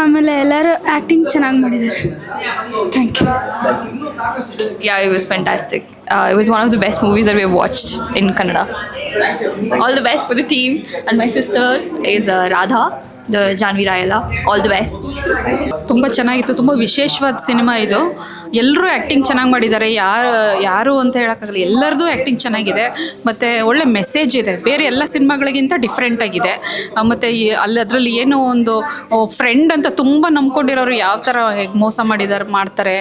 ಆಮೇಲೆ ಎಲ್ಲರೂ ಆ್ಯಕ್ಟಿಂಗ್ ಚೆನ್ನಾಗಿ ಮಾಡಿದ್ದಾರೆ. Thank you. Yeah, it was fantastic. It was one of the best movies that we have watched in Kannada. All the best for the team. And my sister is Radha, the Janvi Rayala. All the best. ತುಂಬ ಚೆನ್ನಾಗಿತ್ತು, ತುಂಬ ವಿಶೇಷವಾದ cinema ಇದು. ಎಲ್ಲರೂ acting ಚೆನ್ನಾಗಿ ಮಾಡಿದ್ದಾರೆ, ಯಾರು ಅಂತ ಹೇಳೋಕ್ಕಾಗಲ್ಲ, ಎಲ್ಲರದ್ದು ಆ್ಯಕ್ಟಿಂಗ್ ಚೆನ್ನಾಗಿದೆ ಮತ್ತು ಒಳ್ಳೆ ಮೆಸೇಜ್ ಇದೆ, ಬೇರೆ ಎಲ್ಲ ಸಿನಿಮಾಗಳಿಗಿಂತ ಡಿಫ್ರೆಂಟ್ ಆಗಿದೆ. ಮತ್ತು ಅದರಲ್ಲಿ ಏನೋ ಒಂದು ಫ್ರೆಂಡ್ ಅಂತ ತುಂಬ ನಂಬ್ಕೊಂಡಿರೋರು ಯಾವ ಥರ ಹೇಗೆ ಮೋಸ ಮಾಡ್ತಾರೆ,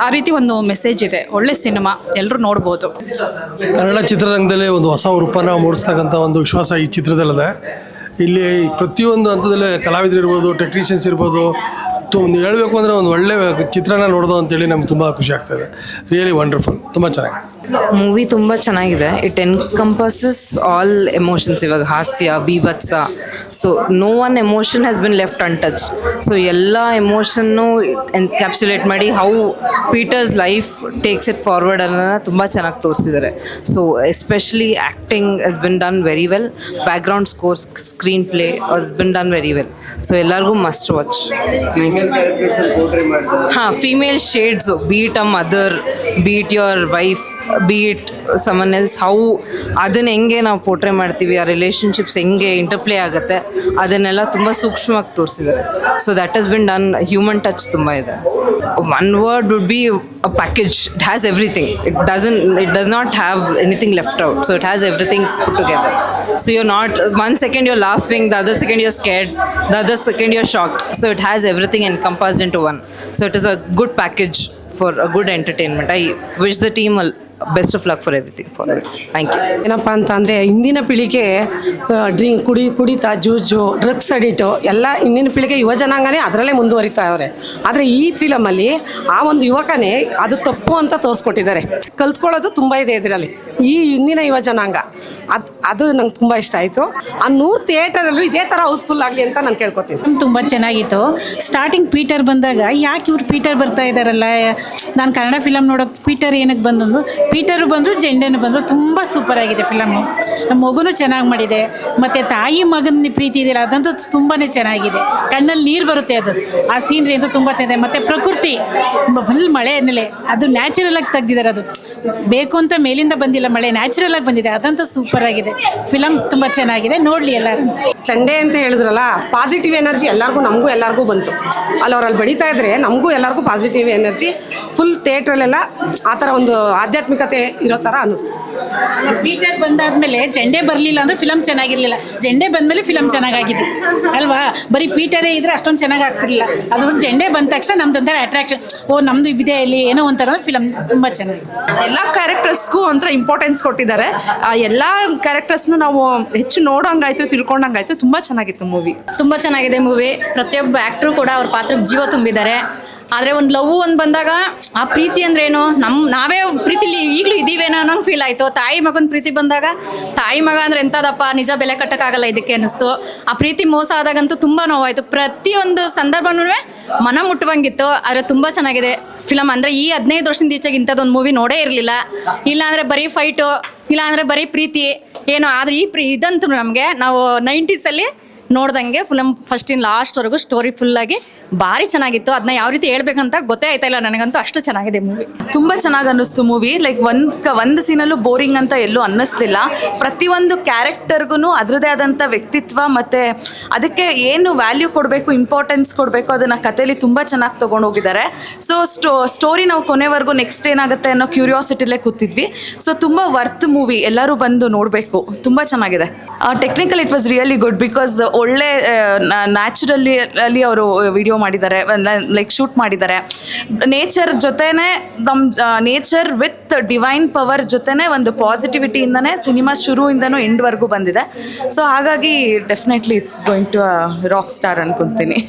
ಆ ರೀತಿ ಒಂದು ಮೆಸೇಜ್ ಇದೆ. ಒಳ್ಳೆ ಸಿನಿಮಾ, ಎಲ್ಲರೂ ನೋಡ್ಬೋದು. ಕನ್ನಡ ಚಿತ್ರರಂಗದಲ್ಲಿ ಒಂದು ಹೊಸ ರೂಪನ ಮೂಡಿಸ್ತಕ್ಕಂಥ ಒಂದು ವಿಶ್ವಾಸ ಈ ಚಿತ್ರದಲ್ಲಿದೆ. ಇಲ್ಲಿ ಪ್ರತಿಯೊಂದು ಹಂತದಲ್ಲೇ ಕಲಾವಿದರು ಇರ್ಬೋದು, ಟೆಕ್ನಿಷಿಯನ್ಸ್ ಇರ್ಬೋದು, ಹೇಳಬೇಕು ಅಂದರೆ ಒಂದು ಒಳ್ಳೆ ಚಿತ್ರಣ ನೋಡೋದು ಅಂತೇಳಿ ನಮ್ಗೆ ತುಂಬ ಖುಷಿ ಆಗ್ತದೆ. ರಿಯಲಿ ವಂಡರ್ಫುಲ್, ತುಂಬ ಚೆನ್ನಾಗಿದೆ. ಮೂವಿ ತುಂಬ ಚೆನ್ನಾಗಿದೆ. It encompasses all emotions. ಇವಾಗ ಹಾಸ್ಯ, ಬೀಭತ್ಸ, so no one emotion has been left untouched. So ಎಲ್ಲ ಎಮೋಷನ್ನು ಎನ್ಕ್ಯಾಪ್ಸುಲೇಟ್ ಮಾಡಿ how Peter's life takes it forward ಅನ್ನೋದನ್ನ ತುಂಬ ಚೆನ್ನಾಗಿ ತೋರಿಸಿದ್ದಾರೆ. So especially acting has been done very well. Background scores, screenplay has been done very well. So ಎಲ್ಲರಿಗೂ must watch. ಹಾಂ, female shades, be it a mother, be it your wife, be it someone else, how ಅದನ್ನ ಹೆಂಗೆ ನಾವು portray ಮಾಡ್ತೀವಿ, ಆ relationships ಹೆಂಗೆ interplay ಆಗುತ್ತೆ, ಅದನ್ನೆಲ್ಲ ತುಂಬ ಸೂಕ್ಷ್ಮವಾಗಿ ತೋರಿಸಿದ್ದಾರೆ. ಸೊ ದ್ಯಾಟ್ ಹಸ್ ಬಿನ್ ಡನ್. ಹ್ಯೂಮನ್ ಟಚ್ ತುಂಬ ಇದೆ. One word would be a package. It has everything. It does not have anything left out. So it has everything put together. So you're not, 1 second you're laughing, the other second you're scared, the other second you're shocked. So it has everything encompassed into one. So it is a good package for a good entertainment. I wish the team best of luck for everything for every. Thank you. ಏನಪ್ಪ ಅಂತಂದರೆ ಇಂದಿನ ಪೀಳಿಗೆ ಕುಡಿತ, ಜೂಜು, drugs addict ಎಲ್ಲ ಇಂದಿನ ಪೀಳಿಗೆ ಯುವ ಜನಾಂಗನೇ ಅದರಲ್ಲೇ ಮುಂದುವರಿತಾ ಇದ್ದಾರೆ. ಆದರೆ ಈ ಫಿಲಮಲ್ಲಿ ಆ ಒಂದು ಯುವಕನೇ ಅದು ತಪ್ಪು ಅಂತ ತೋರಿಸ್ಕೊಟ್ಟಿದ್ದಾರೆ. ಕಲ್ತ್ಕೊಳ್ಳೋದು ತುಂಬ ಇದೆ ಇದರಲ್ಲಿ. ಈ ಇಂದಿನ ಯುವ ಜನಾಂಗ ಅದು ನಂಗೆ ತುಂಬ ಇಷ್ಟ ಆಯಿತು. ಆ 100 ಥಿಯೇಟರಲ್ಲೂ ಇದೇ ಥರ ಹೌಸ್ಫುಲ್ ಆಗಲಿ ಅಂತ ನಾನು ಕೇಳ್ಕೊತೀನಿ. ತುಂಬ ಚೆನ್ನಾಗಿತ್ತು. ಸ್ಟಾರ್ಟಿಂಗ್ ಪೀಟರ್ ಬಂದಾಗ ಯಾಕೆ ಇವ್ರು ಪೀಟರ್ ಬರ್ತಾ ಇದ್ದಾರಲ್ಲ, ನಾನು ಕನ್ನಡ ಫಿಲಮ್ ನೋಡೋಕೆ ಪೀಟರ್ ಏನಕ್ಕೆ ಬಂದ್ರು, ಪೀಟರು ಬಂದರು, ಜೆಂಡನು ಬಂದರು. ತುಂಬ ಸೂಪರ್ ಆಗಿದೆ ಫಿಲಮ್ಮು. ನಮ್ಮ ಮಗುನೂ ಚೆನ್ನಾಗಿ ಮಾಡಿದೆ. ಮತ್ತು ತಾಯಿ ಮಗನ ಪ್ರೀತಿ ಇದೆಯಲ್ಲ, ಅದಂತೂ ತುಂಬಾ ಚೆನ್ನಾಗಿದೆ. ಕಣ್ಣಲ್ಲಿ ನೀರು ಬರುತ್ತೆ. ಆ ಸೀನ್ರಿ ಅಂತೂ ತುಂಬ ಚೆನ್ನಾಗಿದೆ. ಮತ್ತು ಪ್ರಕೃತಿ ಫುಲ್ ಮಳೆ ಮೇಲೆ ಅದು ನ್ಯಾಚುರಲ್ ಆಗಿ ತೆಗ್ದಿದ್ದಾರೆ. ಅದು ಬೇಕು ಅಂತ ಮೇಲಿಂದ ಬಂದಿಲ್ಲ, ಮಳೆ ನ್ಯಾಚುರಲ್ ಆಗಿ ಬಂದಿದೆ. ಅದಂತೂ ಸೂಪರ್ ಆಗಿದೆ. ಫಿಲಮ್ ತುಂಬ ಚೆನ್ನಾಗಿದೆ, ನೋಡಲಿ ಎಲ್ಲರೂ. ಚಂಡೆ ಅಂತ ಹೇಳಿದ್ರಲ್ಲ, ಪಾಸಿಟಿವ್ ಎನರ್ಜಿ ನಮಗೂ ಎಲ್ಲರಿಗೂ ಬಂತು. ಅಲ್ಲಿ ಬೆಳೀತಾ ಇದ್ರೆ ನಮಗೂ ಎಲ್ಲರಿಗೂ ಪಾಸಿಟಿವ್ ಎನರ್ಜಿ ಫುಲ್ ಥಿಯೇಟ್ರಲ್ಲೆಲ್ಲ ಆ ಥರ ಒಂದು ಆಧ್ಯಾತ್ಮಿಕತೆ ಇರೋ ಥರ ಅನ್ನಿಸ್ತು. ಪೀಟರ್ ಬಂದಾದ್ಮೇಲೆ ಜೆಂಡೆ ಬರಲಿಲ್ಲ ಅಂದರೆ ಫಿಲಮ್ ಚೆನ್ನಾಗಿರಲಿಲ್ಲ. ಜೆಂಡೆ ಬಂದಮೇಲೆ ಫಿಲಮ್ ಚೆನ್ನಾಗಾಗಿದೆ ಅಲ್ವಾ? ಬರೀ ಪೀಟರೇ ಇದ್ರೆ ಅಷ್ಟೊಂದು ಚೆನ್ನಾಗಿ ಆಗ್ತಿರಲಿಲ್ಲ. ಅದ್ರೊಂದು ಜೆಂಡೆ ಬಂದ ತಕ್ಷಣ ನಮ್ದೊಂಥರ ಅಟ್ರಾಕ್ಷನ್, ನಮ್ಮದು ಇದೆ ಇಲ್ಲಿ ಏನೋ ಒಂಥರ ಫಿಲಮ್ ತುಂಬ ಚೆನ್ನಾಗಿದೆ. ಎಲ್ಲ ಕ್ಯಾರೆಕ್ಟರ್ಸ್ಗೂ ಒಂಥರ ಇಂಪಾರ್ಟೆನ್ಸ್ ಕೊಟ್ಟಿದ್ದಾರೆ. ಎಲ್ಲ ಕ್ಯಾರೆಕ್ಟರ್ಸ್ನು ನಾವು ಹೆಚ್ಚು ನೋಡೋಂಗಾಯ್ತು, ತಿಳ್ಕೊಂಡಂಗಾಯ್ತು. ತುಂಬ ಚೆನ್ನಾಗಿತ್ತು ಮೂವಿ. ತುಂಬ ಚೆನ್ನಾಗಿದೆ ಮೂವಿ. ಪ್ರತಿಯೊಬ್ಬ ಆ್ಯಕ್ಟ್ರು ಕೂಡ ಅವ್ರ ಪಾತ್ರಕ್ಕೆ ಜೀವ ತುಂಬಿದ್ದಾರೆ. ಆದರೆ ಒಂದು ಲವ್ ಬಂದಾಗ ಆ ಪ್ರೀತಿ ಅಂದ್ರೇನು, ನಾವೇ ಪ್ರೀತಿಲಿ ಈಗಲೂ ಇದ್ದೀವೇನೋ ಅನ್ನೋಂಗೆ ಫೀಲ್ ಆಯಿತು. ತಾಯಿ ಮಗನ ಪ್ರೀತಿ ಬಂದಾಗ ತಾಯಿ ಮಗ ಅಂದರೆ ಎಂಥದಪ್ಪ, ನಿಜ ಬೆಲೆ ಕಟ್ಟೋಕ್ಕಾಗಲ್ಲ ಇದಕ್ಕೆ ಅನ್ನಿಸ್ತು. ಆ ಪ್ರೀತಿ ಮೋಸ ಆದಾಗಂತೂ ತುಂಬ ನೋವಾಯಿತು. ಪ್ರತಿಯೊಂದು ಸಂದರ್ಭನೂ ಮನ ಮುಟ್ಟುವಂಗಿತ್ತು. ಆದರೆ ತುಂಬ ಚೆನ್ನಾಗಿದೆ ಫಿಲಮ್. ಅಂದರೆ ಈ 15 ವರ್ಷದಿಂದ ಈಚೆಗೆ ಇಂಥದ್ದೊಂದು ಮೂವಿ ನೋಡೇ ಇರಲಿಲ್ಲ. ಇಲ್ಲಾಂದರೆ ಬರೀ ಫೈಟು, ಇಲ್ಲಾಂದರೆ ಬರೀ ಪ್ರೀತಿ ಏನೋ. ಆದರೆ ಇದಂತೂ ನಮಗೆ ನಾವು 90s ನೋಡ್ದಂಗೆ ಫಿಲಮ್ ಫಸ್ಟಿನ ಲಾಸ್ಟ್ವರೆಗೂ ಸ್ಟೋರಿ ಫುಲ್ಲಾಗಿ ಭಾರಿ ಚೆನ್ನಾಗಿತ್ತು. ಅದನ್ನ ಯಾವ ರೀತಿ ಹೇಳ್ಬೇಕಂತ ಗೊತ್ತೇ ಆಯ್ತಾ ಇಲ್ಲ ನನಗಂತೂ. ಅಷ್ಟು ಚೆನ್ನಾಗಿದೆ ಮೂವಿ. ತುಂಬ ಚೆನ್ನಾಗಿ ಅನ್ನಿಸ್ತು ಮೂವಿ. ಲೈಕ್ ಒಂದು ಸೀನಲ್ಲೂ ಬೋರಿಂಗ್ ಅಂತ ಎಲ್ಲೂ ಅನ್ನಿಸ್ತಿಲ್ಲ. ಪ್ರತಿಯೊಂದು ಕ್ಯಾರೆಕ್ಟರ್ಗೂ ಅದರದೇ ಆದಂಥ ವ್ಯಕ್ತಿತ್ವ ಮತ್ತು ಅದಕ್ಕೆ ಏನು ವ್ಯಾಲ್ಯೂ ಕೊಡಬೇಕು, ಇಂಪಾರ್ಟೆನ್ಸ್ ಕೊಡಬೇಕು, ಅದನ್ನು ಕಥೆಯಲ್ಲಿ ತುಂಬ ಚೆನ್ನಾಗಿ ತೊಗೊಂಡೋಗಿದ್ದಾರೆ. ಸೊ ಸ್ಟೋರಿ ನಾವು ಕೊನೆವರೆಗೂ ನೆಕ್ಸ್ಟ್ ಏನಾಗುತ್ತೆ ಅನ್ನೋ ಕ್ಯೂರಿಯಾಸಿಟಿಲೇ ಕೂತಿದ್ವಿ. ಸೊ ತುಂಬ ವರ್ತ್ ಮೂವಿ, ಎಲ್ಲರೂ ಬಂದು ನೋಡಬೇಕು. ತುಂಬ ಚೆನ್ನಾಗಿದೆ. Technical it was really good because ಒಳ್ಳೆ ನ್ಯಾಚುರಲಿ ಅವರು ವಿಡಿಯೋ ಮಾಡಿದ್ದಾರೆ, ಲೈಕ್ ಶೂಟ್ ಮಾಡಿದ್ದಾರೆ. ನೇಚರ್ ಜೊತೆನೆ ನೇಚರ್ ವಿತ್ ಡಿವೈನ್ ಪವರ್ ಜೊತೆನೆ ಒಂದು ಪಾಸಿಟಿವಿಟಿಯಿಂದನೇ ಸಿನಿಮಾ ಶುರುವಿಂದನೂ ಎಂಡ್ವರೆಗೂ ಬಂದಿದೆ. ಸೊ ಹಾಗಾಗಿ definitely it's going to rock star ಅನ್ಕೊಂತೀನಿ.